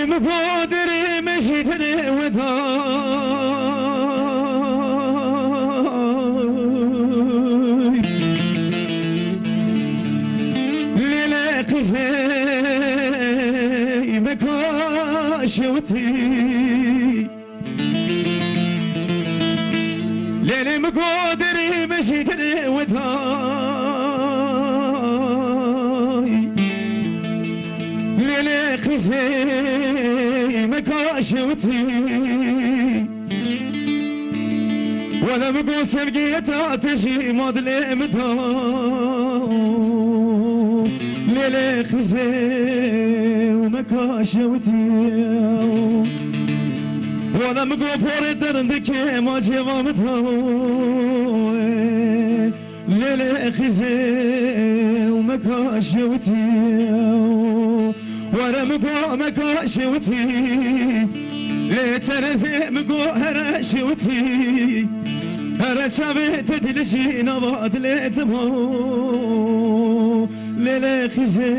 مبادر مجدر وداي ليلك زي مكاشوتي ليل مبادر مجدر وداي ليلك زي مكاشوتي ولا مقوس بقيتها تجي مظلم ليلك زي ومكاشوتي ولا مقوس بردر ذكي ما جوامتها ليلك زي ومكاشوتي ولا مقوى مكاشوتي لترزي مقوى هرشوتي هرشابت تدلشي نبات لتمو للخزي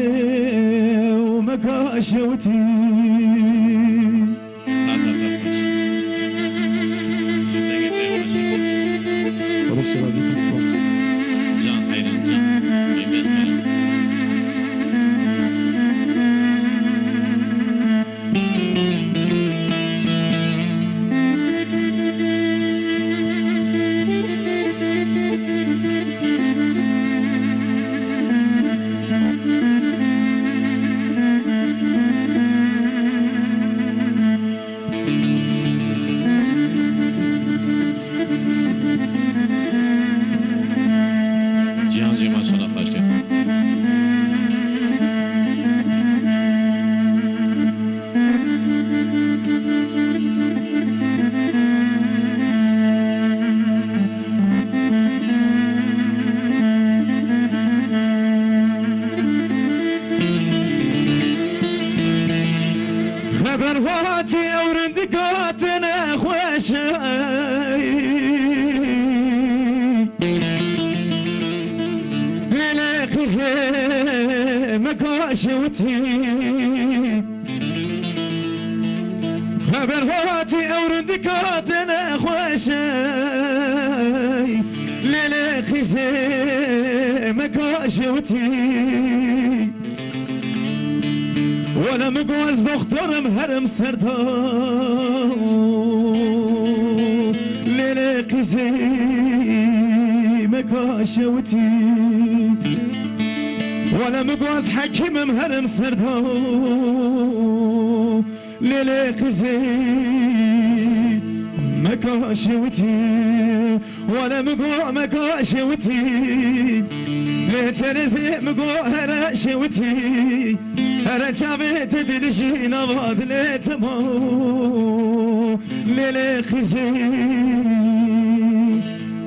ومكاشوتي برفاتي أورندكاتنا خوشاي ليلك زي مكاشوتي برفاتي أورندكاتنا خوشاي ليلك زي مكاشوتي ولا مقوز دختر مهرم سردا ليلك زي مكاشوتي ولا مقوز حكيم مهرم سردا ليلك زي مكاشوتي ولا مقوى مكاشوتي لترزي مقوى هرشوتي هرشابت تدلشي نبات لتمو للخزي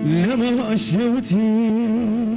لما شوتي